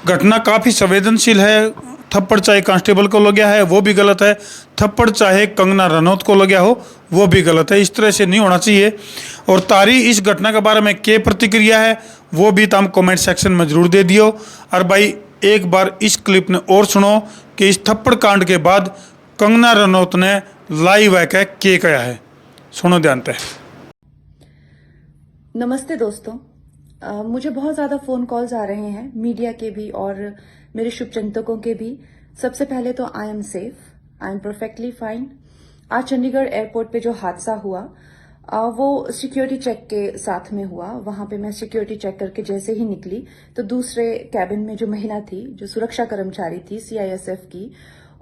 घटना काफ़ी संवेदनशील है। थप्पड़ चाहे कांस्टेबल को लग गया है वो भी गलत है, थप्पड़ चाहे कंगना रनौत को लग गया हो वो भी गलत है। इस तरह से नहीं होना चाहिए। और तारी इस घटना के बारे में क्या प्रतिक्रिया है वो भी तुम कमेंट सेक्शन में जरूर दे दियो। और भाई एक बार इस क्लिप ने और सुनो कि इस थप्पड़ कांड के बाद कंगना रनौत ने लाइव आकर क्या कहा है, सुनो ध्यान से। नमस्ते दोस्तों, मुझे बहुत ज़्यादा फ़ोन कॉल्स आ रहे हैं, मीडिया के भी और मेरे शुभचिंतकों के भी। सबसे पहले तो I am safe, I am perfectly fine. आज चंडीगढ़ एयरपोर्ट पे जो हादसा हुआ वो सिक्योरिटी चेक के साथ में हुआ। वहां पे मैं सिक्योरिटी चेक करके जैसे ही निकली तो दूसरे कैबिन में जो महिला थी, जो सुरक्षा कर्मचारी थी CISF की,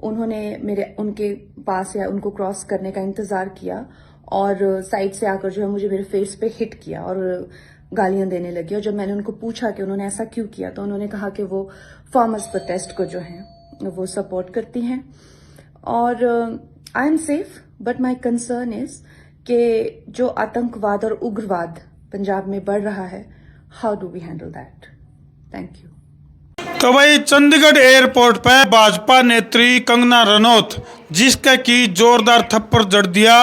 उन्होंने उनके पास या उनको क्रॉस करने का इंतजार किया और साइड से आकर जो है मुझे मेरे फेस पे हिट किया और गालियां देने लगी। और जब मैंने उनको पूछा कि उन्होंने ऐसा क्यों किया तो उन्होंने कहा कि वो फार्मर्स प्रोटेस्ट को जो है वो सपोर्ट करती हैं। और I am safe, but my concern is कि जो आतंकवाद और उग्रवाद पंजाब में बढ़ रहा है, how do we handle that? Thank you. तो भाई चंडीगढ़ एयरपोर्ट पे भाजपा नेत्री कंगना रनौत, जिसका की जोरदार थप्पड़ जड़ दिया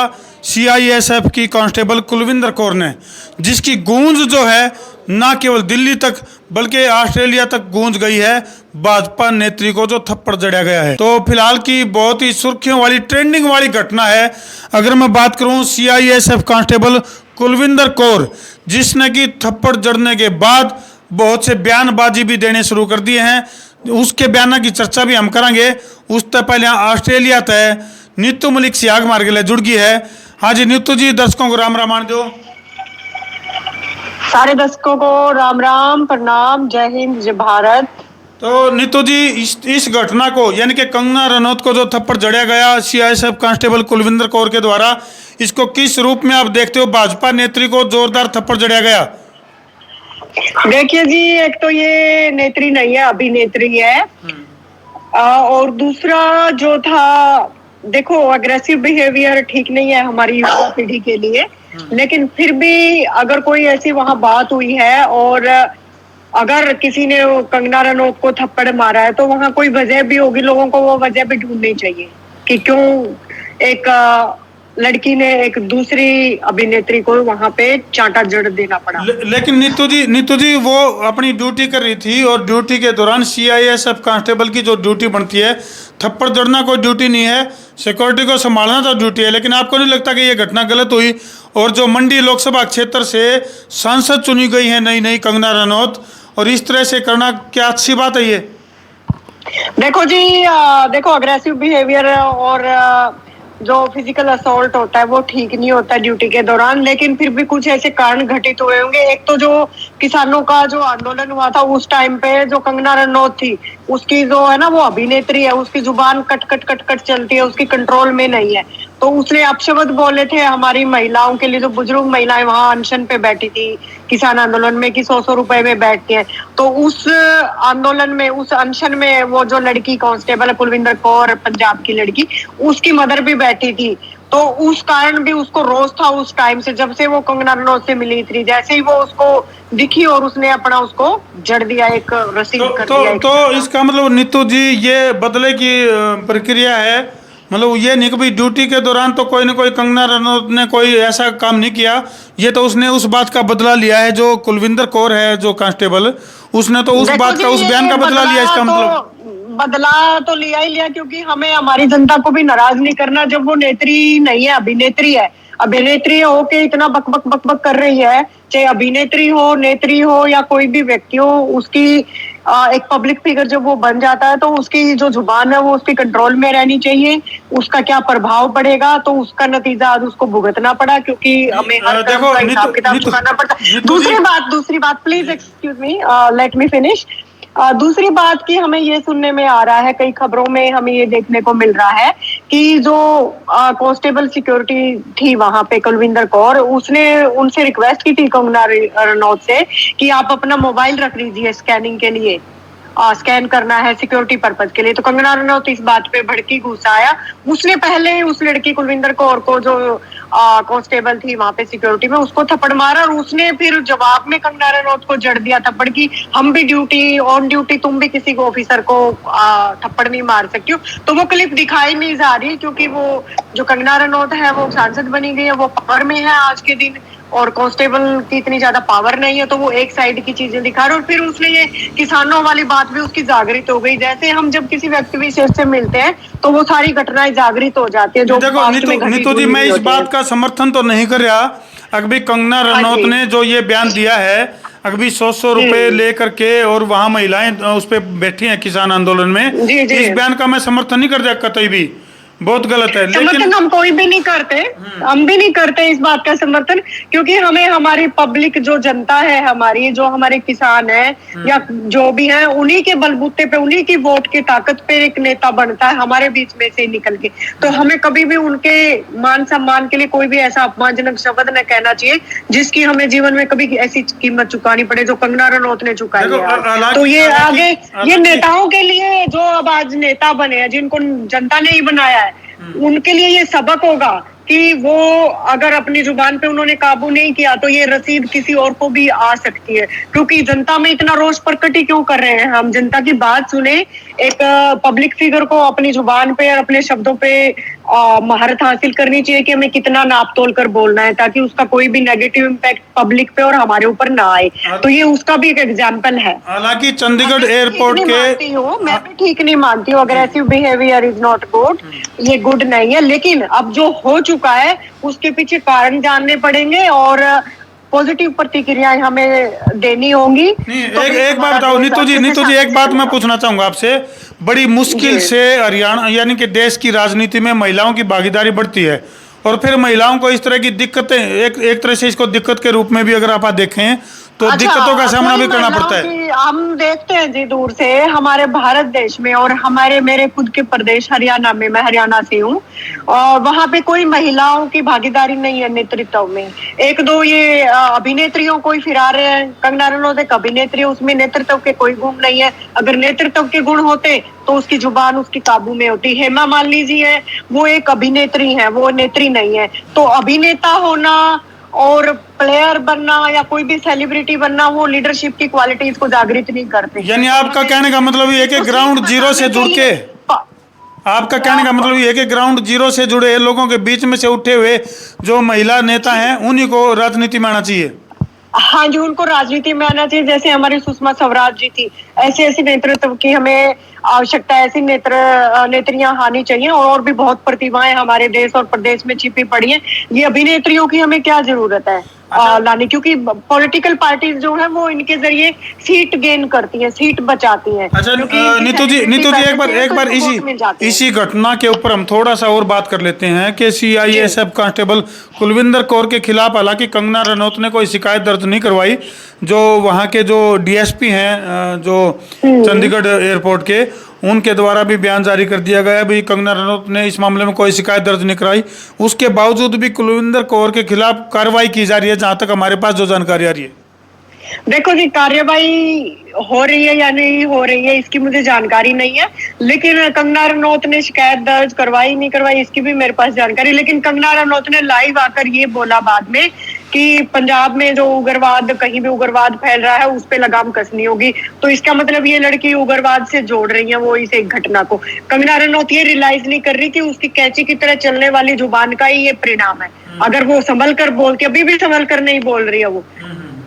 CISF की कांस्टेबल कुलविंदर कौर ने, जिसकी गूंज जो है ना केवल दिल्ली तक बल्कि ऑस्ट्रेलिया तक गूंज गई है भाजपा नेत्री को जो थप्पड़ जड़ा गया है। तो फिलहाल की बहुत ही सुर्खियों वाली ट्रेंडिंग वाली घटना है। अगर मैं बात करूं CISF कांस्टेबल कुलविंदर कौर, जिसने की थप्पड़ जड़ने के बाद बहुत से बयानबाजी भी देने शुरू कर दिए हैं, उसके बयान की चर्चा भी हम करेंगे। उससे पहले ऑस्ट्रेलिया तय नीतू मलिक सियाग मार के जुड़ गई है। हाँ जी नीतू जी, दर्शकों को राम राम दो। सारे दर्शकों को राम राम, प्रणाम, जय हिंद, जय भारत। तो नीतू जी, इस घटना को यानी कि कंगना रनौत को जो थप्पड़ जड़ाया गया CISF कांस्टेबल कुलविंदर कौर के द्वारा, इसको किस रूप में आप देखते हो? भाजपा नेत्री को जोरदार थप्पड़ जड़ाया गया। देखिए जी, एक तो ये नेत्री नहीं है, अभिनेत्री है। और दूसरा जो था, देखो अग्रेसिव बिहेवियर ठीक नहीं है हमारी युवा पीढ़ी के लिए। लेकिन फिर भी अगर कोई ऐसी वहां बात हुई है और अगर किसी ने कंगना रनौत को थप्पड़ मारा है तो वहां कोई वजह भी होगी। लोगों को वो वजह भी ढूंढनी चाहिए कि क्यों एक लड़की ने एक दूसरी अभिनेत्री को वहां पे चांटा जड़ देना पड़ा। लेकिन नीतू जी वो अपनी ड्यूटी कर रही थी और ड्यूटी के दौरान CISF कांस्टेबल की जो ड्यूटी बनती है, थप्पड़ जड़ना कोई ड्यूटी नहीं है, सिक्योरिटी को संभालना तो ड्यूटी है। लेकिन आपको नहीं लगता कि ये घटना गलत हुई? और जो मंडी लोकसभा क्षेत्र से सांसद चुनी गई है नई नई कंगना रनौत, और इस तरह से करना क्या अच्छी बात है ये? देखो जी, देखो अग्रेसिव बिहेवियर और जो फिजिकल असॉल्ट होता है वो ठीक नहीं होता ड्यूटी के दौरान। लेकिन फिर भी कुछ ऐसे कारण घटित हुए होंगे। एक तो जो किसानों का जो आंदोलन हुआ था उस टाइम पे जो कंगना रनौत थी, उसकी जो है ना वो अभिनेत्री है, उसकी जुबान कट कट कट कट चलती है, उसकी कंट्रोल में नहीं है। तो उसने अपशब्द बोले थे हमारी महिलाओं के लिए, जो बुजुर्ग महिलाएं वहां अनशन पे बैठी थी किसान आंदोलन में, कि 100 रुपए में बैठती है। तो उस आंदोलन में, उस अनशन में वो जो लड़की कांस्टेबल कुलविंदर कौर, पंजाब की लड़की, उसकी मदर भी बैठी थी। तो उस कारण भी उसको रोष था उस टाइम से, जब से वो कंगना रनौत से मिली थी। जैसे ही वो उसको दिखी और उसने अपना उसको जड़ दिया, एक रस्सी कर दिया। तो इसका मतलब नीतू जी ये बदले की प्रक्रिया है? मतलब ये नहीं कि भाई ड्यूटी के दौरान तो कोई ना कोई कंगना रनौत ने कोई ऐसा काम नहीं किया, ये तो उसने उस बात का बदला लिया है। जो कुलविंदर कौर है जो कांस्टेबल, उसने तो उस बात का, उस बयान का बदला लिया। इसका मतलब बदला तो लिया ही लिया, क्योंकि हमें हमारी जनता को भी नाराज नहीं करना। जब वो नेत्री नहीं है, अभिनेत्री है, अभिनेत्री हो के इतना बक बक बक बक कर रही है, चाहे अभिनेत्री हो, नेत्री हो या कोई भी व्यक्ति हो, उसकी एक पब्लिक फिगर जब वो बन जाता है तो उसकी जो जुबान है वो उसकी कंट्रोल में रहनी चाहिए। उसका क्या प्रभाव पड़ेगा तो उसका नतीजा आज उसको भुगतना पड़ा, क्योंकि हमें हर तरह का हिसाब किताब चुकाना पड़ता है। दूसरी बात please excuse me, let me finish. दूसरी बात की हमें ये सुनने में आ रहा है, कई खबरों में हमें ये देखने को मिल रहा है कि जो कांस्टेबल सिक्योरिटी थी वहां पे कुलविंदर कौर, उसने उनसे रिक्वेस्ट की थी कंगना रनौत से कि आप अपना मोबाइल रख लीजिए स्कैनिंग के लिए, स्कैन करना है सिक्योरिटी पर्पज के लिए। तो कंगना रनौत इस बात पे भड़की, गुस्सा आया। उसने पहले उस लड़की कुलविंदर कौर को जो कांस्टेबल थी वहां पे सिक्योरिटी में, उसको थप्पड़ मारा और उसने फिर जवाब में कंगना रनौत को जड़ दिया थप्पड़ की हम भी ड्यूटी ऑन ड्यूटी, तुम भी किसी को ऑफिसर को थप्पड़ नहीं मार सकती हो। तो वो क्लिप दिखाई नहीं जा रही क्योंकि वो जो कंगना रनौत है वो सांसद बनी गई है, वो पावर में है आज के दिन, और कांस्टेबल की इतनी ज्यादा पावर नहीं है, तो वो एक साइड की चीजें दिखा रहे। और फिर उसने ये किसानों वाली बात भी उसकी जागृत हो गई। जैसे हम जब किसी व्यक्ति विशेष से मिलते हैं तो वो सारी घटनाएं जागृत हो जाती है जो देखो नीतू जी, मैं इस बात का समर्थन तो नहीं कर रहा। अभी कंगना रनौत ने जो ये बयान दिया है, अभी 100 रुपए लेकर के और वहां महिलाएं उस पे बैठी हैं किसान आंदोलन में, इस बयान का मैं समर्थन नहीं कर दिया कतई भी, बहुत गलत है। लेकिन हम कोई भी नहीं करते, हम भी नहीं करते इस बात का समर्थन, क्योंकि हमें हमारी पब्लिक जो जनता है, हमारी जो हमारे किसान है या जो भी है, उन्हीं के बलबूते पे, उन्हीं की वोट की ताकत पे एक नेता बनता है हमारे बीच में से निकल के। तो हमें कभी भी उनके मान सम्मान के लिए कोई भी ऐसा अपमानजनक शब्द न कहना चाहिए जिसकी हमें जीवन में कभी ऐसी कीमत चुकानी पड़े जो कंगना रनौत ने चुकाई है। तो ये आगे ये नेताओं के लिए जो अब आज नेता बने हैं, जिनको जनता ने ही बनाया है, उनके लिए ये सबक होगा कि वो अगर अपनी जुबान पे उन्होंने काबू नहीं किया तो ये रसीद किसी और को भी आ सकती है। क्योंकि जनता में इतना रोष प्रकट ही क्यों कर रहे हैं हम? जनता की बात सुने, एक पब्लिक फिगर को अपनी जुबान पे और अपने शब्दों पे महारत हासिल करनी चाहिए कि हमें कितना नाप तोल कर बोलना है ताकि उसका कोई भी नेगेटिव इम्पैक्ट पब्लिक पे और हमारे ऊपर ना आए। तो ये उसका भी एक एग्जाम्पल है। हालांकि चंडीगढ़ एयरपोर्ट के मैं भी ठीक नहीं मानती हूँ, aggressive behaviour is not good, ये गुड नहीं है। लेकिन अब जो हो चुका है उसके पीछे कारण जानने पड़ेंगे और पॉजिटिव प्रतिक्रियाएं हमें देनी होंगी। तो एक बात बताओ नीतू जी, एक बात मैं पूछना चाहूंगा आपसे। बड़ी मुश्किल से हरियाणा यानी कि देश की राजनीति में महिलाओं की भागीदारी बढ़ती है और फिर महिलाओं को इस तरह की दिक्कतें, एक तरह से इसको दिक्कत के रूप में भी अगर आप देखें तो दिक्कतों का सामना भी करना पड़ता है। हम देखते हैं जी दूर से हमारे भारत देश में और मेरे खुद के प्रदेश हरियाणा में, मैं हरियाणा से हूँ, और वहां पे कोई महिलाओं की भागीदारी नहीं है नेतृत्व में। एक दो ये अभिनेत्रियों को ही फिरा रहे हैं। कंगना रनौत एक अभिनेत्री, उसमें नेतृत्व के कोई गुण नहीं है। अगर नेतृत्व के गुण होते तो उसकी जुबान उसकी काबू में होती। हेमा मालिनी है, वो एक अभिनेत्री है, वो नेत्री नहीं है। तो अभिनेता होना और प्लेयर बनना या कोई भी सेलिब्रिटी बनना, वो लीडरशिप की क्वालिटीज को जागृत नहीं करते। यानी आपका कहने का मतलब ये है कि ग्राउंड जीरो से जुड़ के, आपका कहने का मतलब ये है कि ग्राउंड जीरो से जुड़े लोगों के बीच में से उठे हुए जो महिला नेता हैं उन्हीं को राजनीति में आना चाहिए। हाँ जी, उनको राजनीति में आना चाहिए। जैसे हमारी सुषमा स्वराज जी थी, ऐसे नेतृत्व की हमें आवश्यकता, ऐसी नेत्रियां आनी चाहिए। और भी बहुत प्रतिभाएं हमारे देश और प्रदेश में छिपी पड़ी हैं। ये अभिनेत्रियों की हमें क्या जरूरत है लाने, क्योंकि पॉलिटिकल पार्टीज जो है वो इनके जरिए सीट गेन करती हैं, सीट बचाती हैं। अच्छा नीतू जी एक बार इसी घटना के ऊपर हम थोड़ा सा और बात कर लेते हैं कि CISF कांस्टेबल कुलविंदर कौर के खिलाफ हालांकि कंगना रनौत ने कोई शिकायत दर्ज नहीं करवाई। जो वहाँ के जो DSP हैं जो चंडीगढ़ एयरपोर्ट के, उनके द्वारा भी बयान जारी कर दिया गया। अभी कंगना रनौत ने इस मामले में कोई शिकायत दर्ज नहीं कराई, उसके बावजूद भी कुलविंदर कौर के खिलाफ कार्रवाई की जा रही है, जहां तक हमारे पास जो जानकारी आ रही है। देखो जी, कार्रवाई हो रही है या नहीं हो रही है इसकी मुझे जानकारी नहीं है, लेकिन कंगना रनौत ने शिकायत दर्ज करवाई नहीं करवाई इसकी भी मेरे पास जानकारी। लेकिन कंगना रनौत ने लाइव आकर ये बोला बाद में कि पंजाब में जो उग्रवाद, कहीं भी उग्रवाद फैल रहा है उस पे लगाम कसनी होगी। तो इसका मतलब ये लड़की उग्रवाद से जोड़ रही है वो इस एक घटना को। कंगना रनौत ये रियलाइज नहीं कर रही कि उसकी कैंची की तरह चलने वाली जुबान का ही ये परिणाम है। अगर वो संभल कर बोलती, अभी भी संभल कर नहीं बोल रही है, वो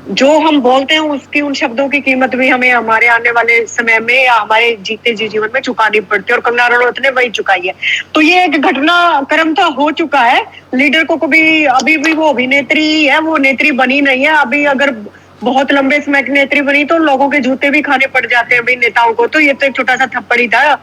जो हम बोलते हैं उसकी, उन शब्दों की कीमत भी हमें हमारे आने वाले समय में या हमारे जीते जी जीवन में चुकानी पड़ती है, और कंगना रनौत ने वही चुकाई है। तो ये एक घटना क्रम था, हो चुका है। लीडर को कभी, अभी भी वो अभिनेत्री है, वो नेत्री बनी नहीं है। अभी अगर बहुत लंबे समय की नेत्री बनी तो लोगों के जूते भी खाने पड़ जाते हैं अभिनेताओं को। तो ये तो एक छोटा सा थप्पड़ ही था।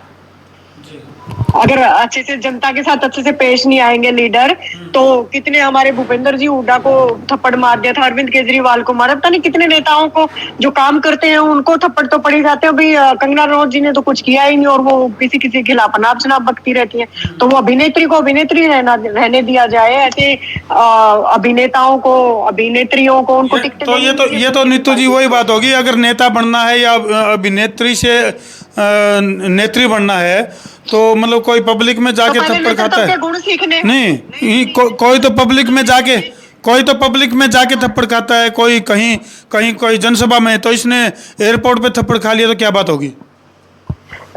अगर अच्छे से जनता के साथ अच्छे से पेश नहीं आएंगे लीडर, तो कितने हमारे भूपेंद्र जी हुड्डा को थप्पड़ मार दिया था, अरविंद केजरीवाल को मारा, पता नहीं कितने नेताओं को जो काम करते हैं उनको थप्पड़ तो पड़ ही जाते हैं। अभी कंगना रनौत जी ने तो कुछ किया ही नहीं और वो किसी के खिलाफ अनाप शनाप बकती रहती है। तो वो अभिनेत्री को अभिनेत्री रहने दिया जाए, ऐसे अभिनेताओं को, अभिनेत्रियों को उनको टिकट। तो ये तो नीतू जी वही बात होगी, अगर नेता बनना है या अभिनेत्री से नेत्री बनना है तो मतलब कोई पब्लिक में जाके तो पहले थप्पड़ खाता नेतृत्व है? के गुण सीखने। नहीं, कोई तो पब्लिक में जाके थप्पड़ खाता है, कोई कहीं कोई जनसभा में, तो इसने एयरपोर्ट पे थप्पड़ खा लिया तो क्या बात होगी?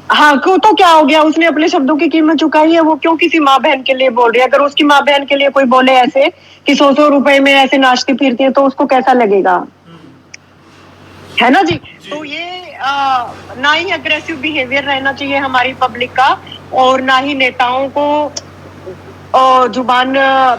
हाँ, क्यों तो क्या हो गया, उसने अपने शब्दों की कीमत चुकाई है, वो क्यों किसी माँ बहन के लिए बोल रही है? अगर उसकी माँ बहन के लिए कोई बोले ऐसे कि 100-100 रुपए में ऐसे नाचती फिरती है तो उसको कैसा लगेगा, है ना जी? तो ये ना ही अग्रेसिव बिहेवियर रहना चाहिए हमारी पब्लिक का, और ना ही नेताओं को जुबान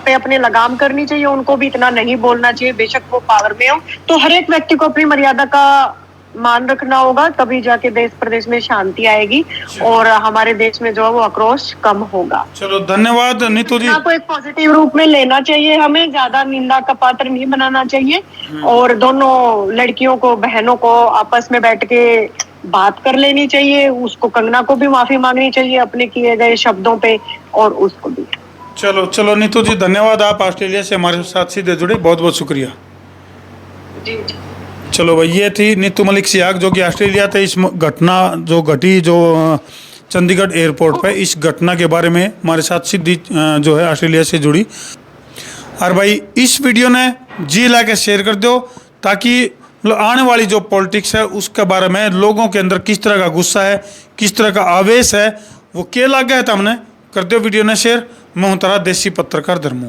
पे अपने लगाम करनी चाहिए, उनको भी इतना नहीं बोलना चाहिए, बेशक वो पावर में हो। तो हर एक व्यक्ति को अपनी मर्यादा का मान रखना होगा, तभी जाके देश प्रदेश में शांति आएगी और हमारे देश में जो है वो आक्रोश कम होगा। चलो धन्यवाद नीतू जी। को एक पॉजिटिव रूप में लेना चाहिए, हमें ज्यादा निंदा का पात्र नहीं बनाना चाहिए, और दोनों लड़कियों को, बहनों को आपस में बैठ के बात कर लेनी चाहिए। उसको, कंगना को भी माफी मांगनी चाहिए अपने किए गए शब्दों पे, और उसको भी। चलो नीतू जी, धन्यवाद, आप ऑस्ट्रेलिया से हमारे साथ सीधे जुड़े, बहुत बहुत शुक्रिया। जी। चलो भाई, ये थी नीतू मलिक सियाग जो कि ऑस्ट्रेलिया थे। इस घटना जो घटी जो चंडीगढ़ एयरपोर्ट पे, इस घटना के बारे में हमारे साथ सीधी जो है ऑस्ट्रेलिया से जुड़ी। और भाई इस वीडियो ने जी ला के शेयर कर दो, ताकि आने वाली जो पॉलिटिक्स है उसके बारे में लोगों के अंदर किस तरह का गुस्सा है, किस तरह का आवेश है, वो क्या लग गया था हमने। कर दो वीडियो ने शेयर। मैं हूँ तारा देसी पत्रकार धर्मू।